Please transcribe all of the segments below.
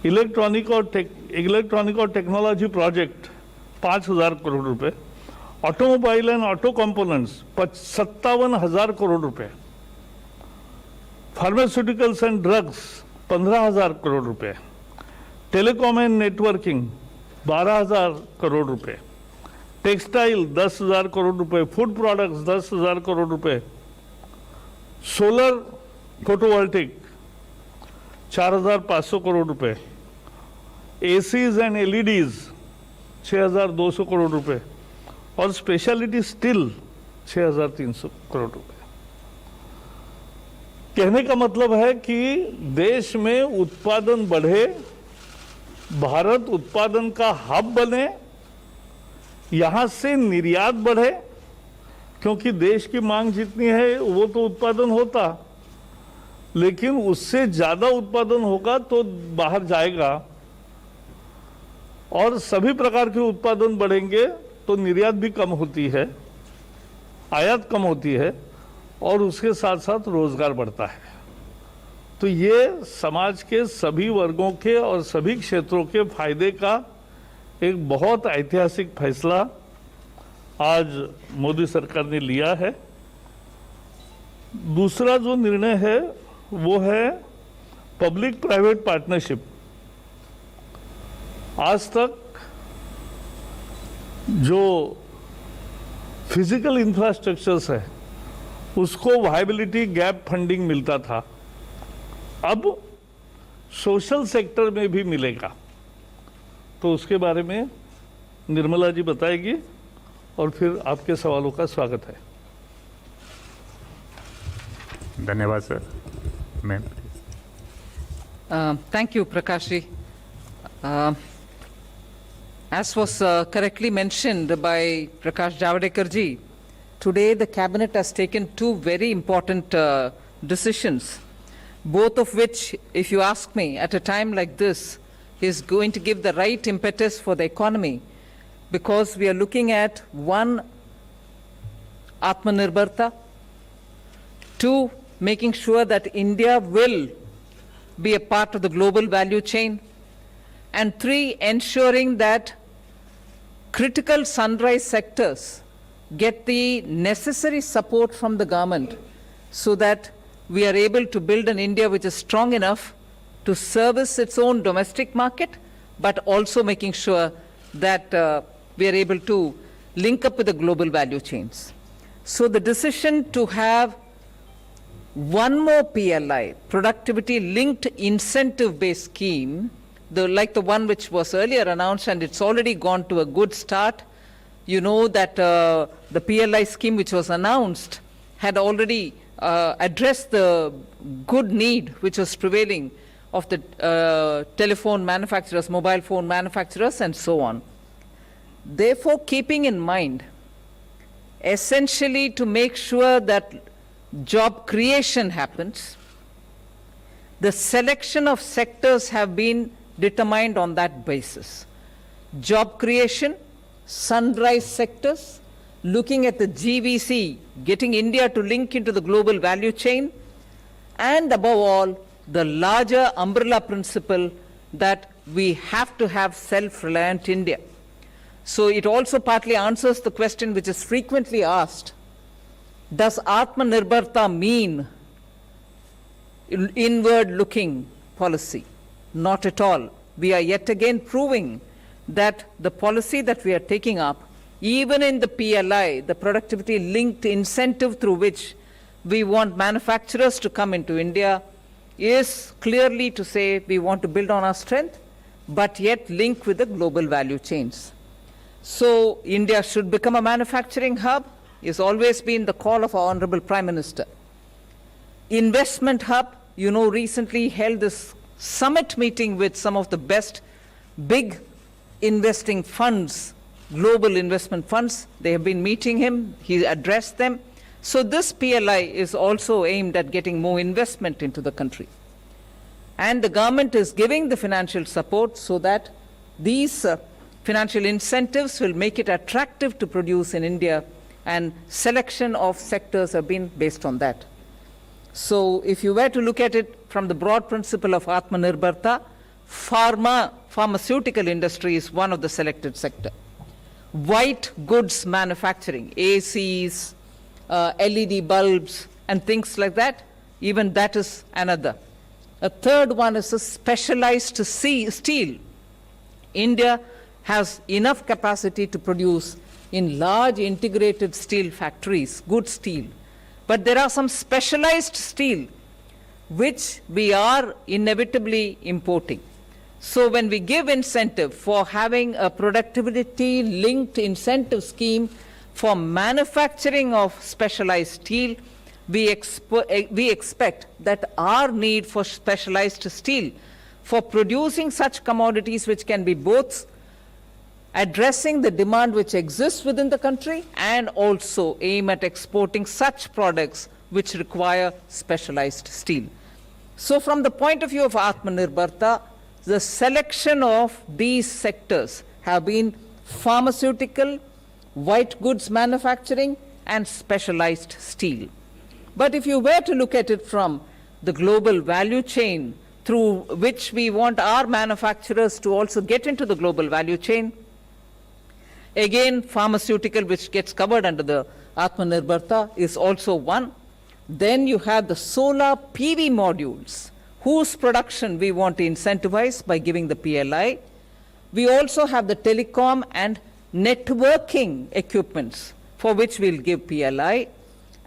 Electronic और technology project 5,000 crore रुपए, automobile and auto components 57,000 crore रुपए, फार्मास्यूटिकल्स एंड ड्रग्स 15,000 करोड़ रुपए, टेलीकॉम एंड नेटवर्किंग 12,000 करोड़ रुपए, टेक्सटाइल 10,000 करोड़ रुपए, फूड प्रोडक्ट्स 10,000 करोड़ रुपए, सोलर फोटोवोल्टिक 4,500 करोड़ रुपए, एसीज एंड एलईडीज 6,200 करोड़ रुपए और स्पेशलिटी स्टील 6,300 करोड़ रुपए। कहने का मतलब है कि देश में उत्पादन बढ़े, भारत उत्पादन का हब बने, यहां से निर्यात बढ़े, क्योंकि देश की मांग जितनी है वो तो उत्पादन होता, लेकिन उससे ज्यादा उत्पादन होगा तो बाहर जाएगा, और सभी प्रकार के उत्पादन बढ़ेंगे तो निर्यात भी कम होती है, आयात कम होती है, और उसके साथ साथ रोजगार बढ़ता है। तो ये समाज के सभी वर्गों के और सभी क्षेत्रों के फायदे का एक बहुत ऐतिहासिक फैसला आज मोदी सरकार ने लिया है। दूसरा जो निर्णय है वो है पब्लिक प्राइवेट पार्टनरशिप। आज तक जो फिजिकल इंफ्रास्ट्रक्चर्स है उसको वायबिलिटी गैप फंडिंग मिलता था, अब सोशल सेक्टर में भी मिलेगा। तो उसके बारे में निर्मला जी बताएगी और फिर आपके सवालों का स्वागत है। धन्यवाद sir. Ma'am. Thank you, Prakash ji. As was correctly mentioned by Prakash Javadekar ji, today the cabinet has taken two very important decisions, both of which, if you ask me, at a time like this, is going to give the right impetus for the economy, because we are looking at one, Atamnirbharta, two, making sure that India will be a part of the global value chain, and three, ensuring that critical sunrise sectors get the necessary support from the government so that we are able to build an India which is strong enough to service its own domestic market, but also making sure that we are able to link up with the global value chains. So the decision to have one more PLI, productivity linked incentive based scheme, like the one which was earlier announced, and it's already gone to a good start. You know that the PLI scheme which was announced had already addressed the good need which was prevailing of the telephone manufacturers, mobile phone manufacturers, and so on. Therefore, keeping in mind, essentially to make sure that job creation happens, the selection of sectors have been determined on that basis. Job creation, sunrise sectors, looking at the GVC, getting India to link into the global value chain, and above all, the larger umbrella principle that we have to have self-reliant India. So it also partly answers the question which is frequently asked, does Atamnirbharta mean inward-looking policy? Not at all. We are yet again proving that the policy that we are taking up, even in the PLI, the productivity-linked incentive through which we want manufacturers to come into India, is clearly to say we want to build on our strength, but yet link with the global value chains. So India should become a manufacturing hub, has always been the call of our Honorable Prime Minister. Investment hub, you know, recently held this summit meeting with some of the best big investing funds, global investment funds. They have been meeting him, he addressed them. So this PLI is also aimed at getting more investment into the country. And the government is giving the financial support so that these financial incentives will make it attractive to produce in India, and selection of sectors have been based on that. So if you were to look at it from the broad principle of Atamnirbharta, pharmaceutical industry is one of the selected sector. White goods manufacturing, ACs, LED bulbs, and things like that, even that is another. A third one is a specialized steel. India has enough capacity to produce in large integrated steel factories, good steel. But there are some specialized steel which we are inevitably importing. So when we give incentive for having a productivity-linked incentive scheme for manufacturing of specialized steel, we expect that our need for specialized steel for producing such commodities which can be both addressing the demand which exists within the country and also aim at exporting such products which require specialized steel. So from the point of view of Atamnirbharta, the selection of these sectors have been pharmaceutical, white goods manufacturing, and specialized steel. But if you were to look at it from the global value chain through which we want our manufacturers to also get into the global value chain, again, pharmaceutical, which gets covered under the Atamnirbharta, is also one. Then you have the solar PV modules, whose production we want to incentivize by giving the PLI. We also have the telecom and networking equipments, for which we'll give PLI.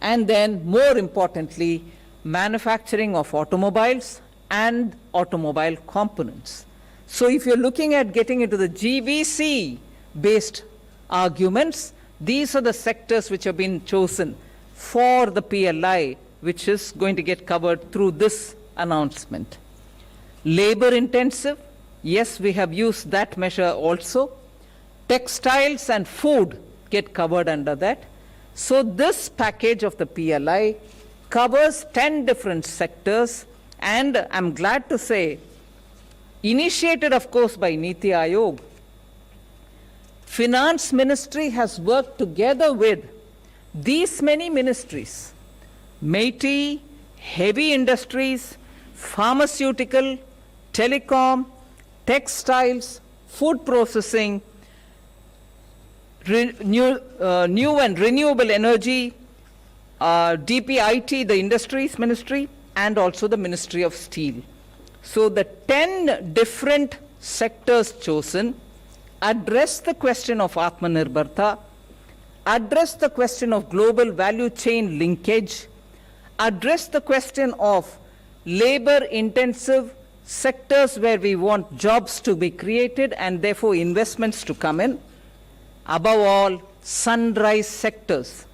And then, more importantly, manufacturing of automobiles and automobile components. So if you're looking at getting into the GVC-based arguments, these are the sectors which have been chosen for the PLI, which is going to get covered through this announcement. Labor intensive, yes, we have used that measure also. Textiles and food get covered under that. So this package of the PLI covers 10 different sectors, and I'm glad to say, initiated of course by Niti Aayog, Finance Ministry has worked together with these many ministries, MeitY, heavy industries, pharmaceutical, telecom, textiles, food processing, new and renewable energy, DPIT, the Industries Ministry, and also the Ministry of Steel. So the 10 different sectors chosen address the question of Atamnirbharta, address the question of global value chain linkage, address the question of labor-intensive sectors where we want jobs to be created and therefore investments to come in. Above all, sunrise sectors.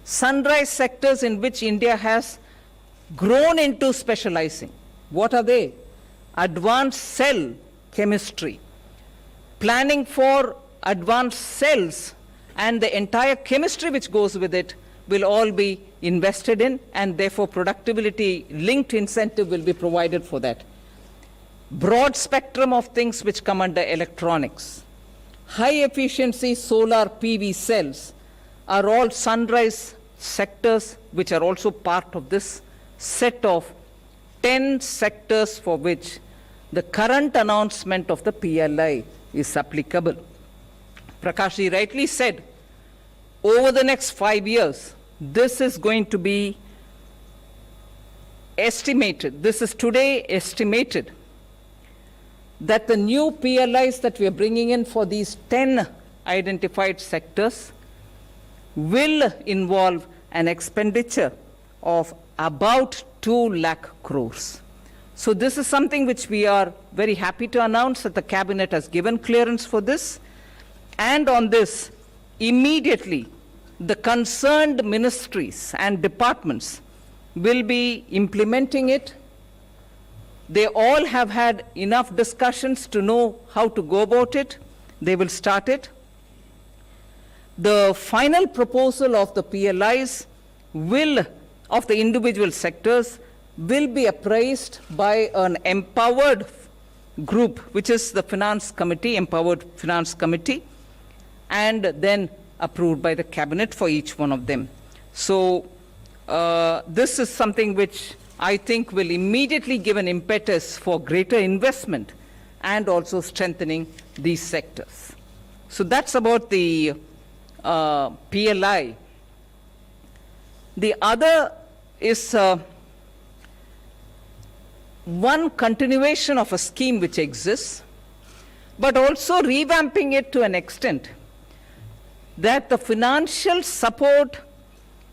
Sunrise sectors in which India has grown into specializing. What are they? Advanced cell chemistry, planning for advanced cells, and the entire chemistry which goes with it will all be invested in, and therefore productivity linked incentive will be provided for that. Broad spectrum of things which come under electronics. High efficiency solar PV cells are all sunrise sectors which are also part of this set of 10 sectors for which the current announcement of the PLI is applicable. Prakashji rightly said, over the next 5 years, this is going to be estimated, this is today estimated, that the new PLIs that we are bringing in for these 10 identified sectors will involve an expenditure of about 2 lakh crores. So this is something which we are very happy to announce that the Cabinet has given clearance for this. And on this, immediately, the concerned ministries and departments will be implementing it. They all have had enough discussions to know how to go about it. They will start it. The final proposal of the PLIs of the individual sectors will be appraised by an empowered group, which is the Finance Committee, Empowered Finance Committee, and then approved by the Cabinet for each one of them. So this is something which I think will immediately give an impetus for greater investment and also strengthening these sectors. So that's about the PLI. The other is one continuation of a scheme which exists, but also revamping it to an extent that the financial support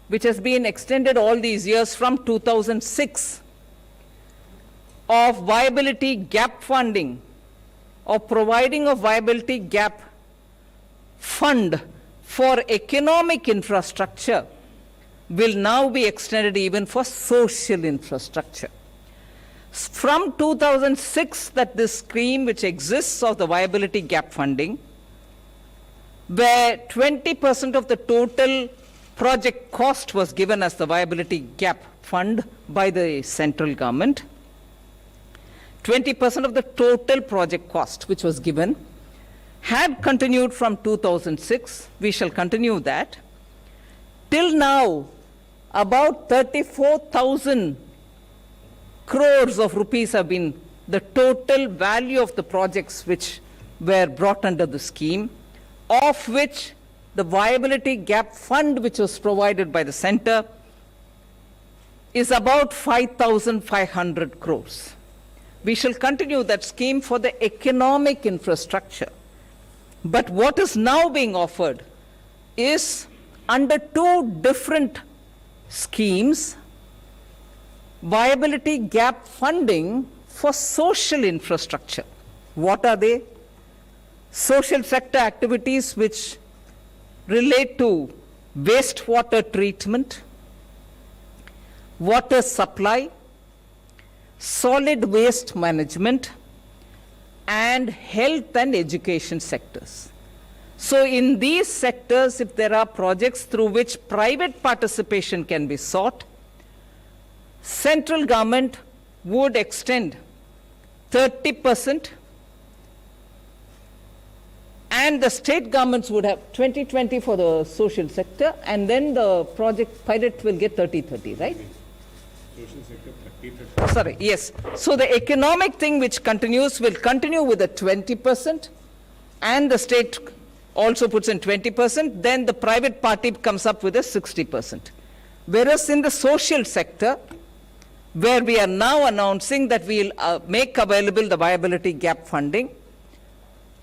which has been extended all these years from 2006 of viability gap funding or providing a viability gap fund for economic infrastructure will now be extended even for social infrastructure. From 2006, that this scheme which exists of the viability gap funding, where 20% of the total project cost was given as the viability gap fund by the central government, 20% of the total project cost which was given had continued from 2006. We shall continue that. Till now, about 34,000 crores of rupees have been the total value of the projects which were brought under the scheme, of which the viability gap fund which was provided by the center is about 5,500 crores. We shall continue that scheme for the economic infrastructure. But what is now being offered is under two different schemes, viability gap funding for social infrastructure. What are they? Social sector activities which relate to wastewater treatment, water supply, solid waste management, and health and education sectors. So in these sectors, if there are projects through which private participation can be sought, central government would extend 30%, and the state governments would have 20-20 for the social sector, and then the project pilot will get 30-30, right? Social sector 30-30. Sorry, yes. So the economic thing which continues will continue with a 20%, and the state also puts in 20%, then the private party comes up with a 60%. Whereas in the social sector, where we are now announcing that we will make available the viability gap funding,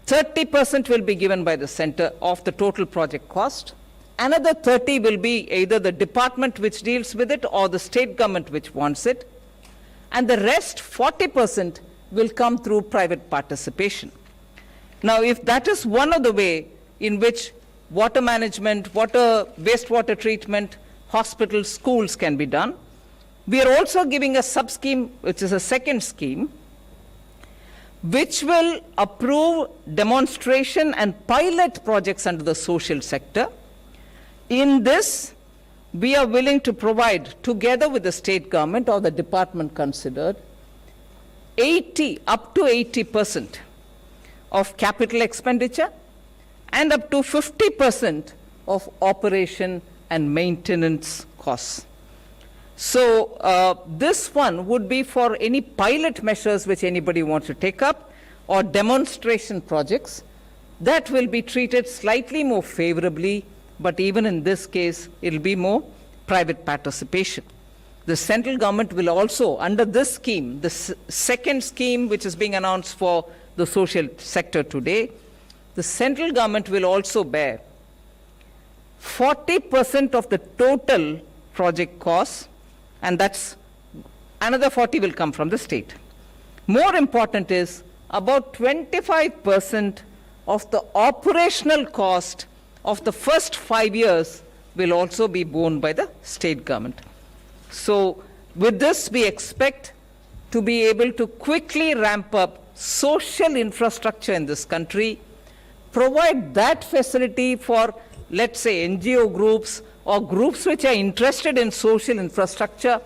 30% will be given by the center of the total project cost. Another 30 will be either the department which deals with it or the state government which wants it. And the rest, 40%, will come through private participation. Now, if that is one of the way in which water management, wastewater treatment, hospitals, schools can be done, we are also giving a sub-scheme, which is a second scheme, which will approve demonstration and pilot projects under the social sector. In this, we are willing to provide, together with the state government or the department considered, up to 80% of capital expenditure and up to 50% of operation and maintenance costs. So this one would be for any pilot measures which anybody wants to take up or demonstration projects. That will be treated slightly more favorably, but even in this case, it will be more private participation. The central government will also, under this scheme, the second scheme which is being announced for the social sector today, the central government will also bear 40% of the total project costs, and that's another 40 will come from the state. More important is about 25% of the operational cost of the first 5 years will also be borne by the state government. So with this, we expect to be able to quickly ramp up social infrastructure in this country, provide that facility for, let's say, NGO groups or groups which are interested in social infrastructure.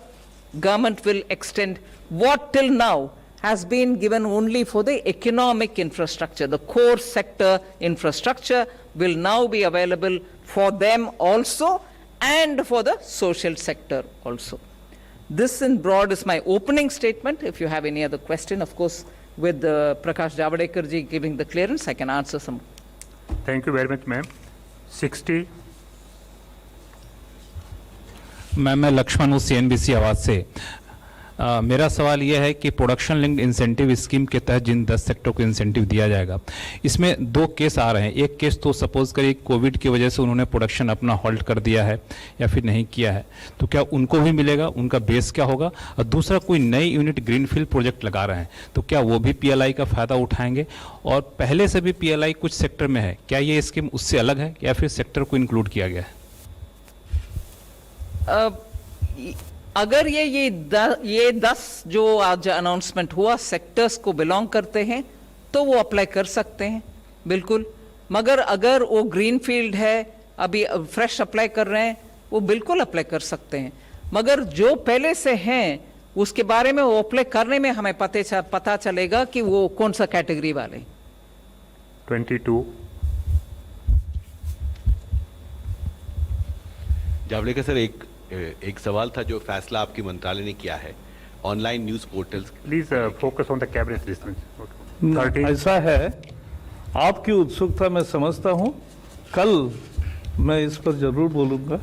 Government will extend what till now has been given only for the economic infrastructure. The core sector infrastructure will now be available for them also and for the social sector also. This in broad is my opening statement. If you have any other question, of course, with Prakash Javadekar ji giving the clearance, I can answer some. Thank you very much, ma'am. 60. मैं लक्ष्मण हूँ CNBC आवाज़ से। मेरा सवाल यह है कि production linked incentive scheme के तहत जिन 10 सेक्टर को इंसेंटिव दिया जाएगा, इसमें 2 केस आ रहे हैं। एक केस तो सपोज करिए कोविड की वजह से उन्होंने प्रोडक्शन अपना हॉल्ट कर दिया है या फिर नहीं किया है, तो क्या उनको भी मिलेगा, उनका बेस क्या होगा? और दूसरा, कोई नई यूनिट ग्रीनफील्ड प्रोजेक्ट लगा रहे हैं, तो क्या वो भी PLI का फ़ायदा उठाएंगे? और पहले से भी PLI कुछ सेक्टर में है, क्या ये स्कीम उससे अलग है या फिर सेक्टर को इंक्लूड किया गया है? अगर ये 10 जो आज अनाउंसमेंट हुआ सेक्टर्स को बिलोंग करते हैं तो वो अप्लाई कर सकते हैं, बिल्कुल। मगर अगर वो ग्रीन फील्ड है, अभी फ्रेश अप्लाई कर रहे हैं, वो बिल्कुल अप्लाई कर सकते हैं। मगर जो पहले से हैं उसके बारे में वो अप्लाई करने में हमें पता चलेगा कि वो कौन सा कैटेगरी वाले। 22. जावड़ेकर सर, एक सवाल था जो फैसला आपके मंत्रालय ने किया है online news portals. Please focus on the cabinet decision. Okay. 30. ऐसा है, आपकी उत्सुकता मैं समझता हूं, कल मैं इस पर जरूर बोलूंगा।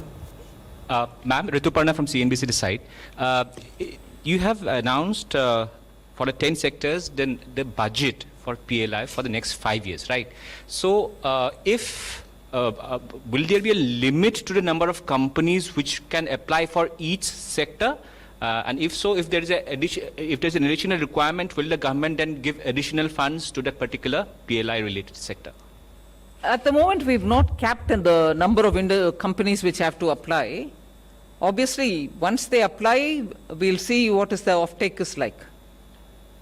Ma'am, Rituparna from CNBC this side. You have announced for the 10 sectors the budget for PLI for the next 5 years, right? So will there be a limit to the number of companies which can apply for each sector? And if so, if there is an additional requirement, will the government then give additional funds to that particular PLI related sector? At the moment, we've not capped the number of companies which have to apply. Obviously, once they apply, we'll see what is the offtake is like.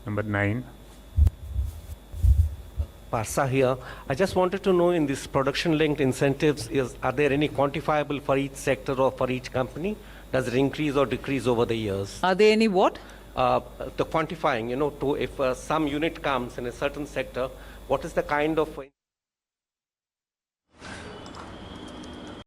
Number 9. Parsa here. I just wanted to know, in this production-linked incentives, are there any quantifiable for each sector or for each company? Does it increase or decrease over the years? Are there any what? The quantifying, if some unit comes in a certain sector, what is the kind of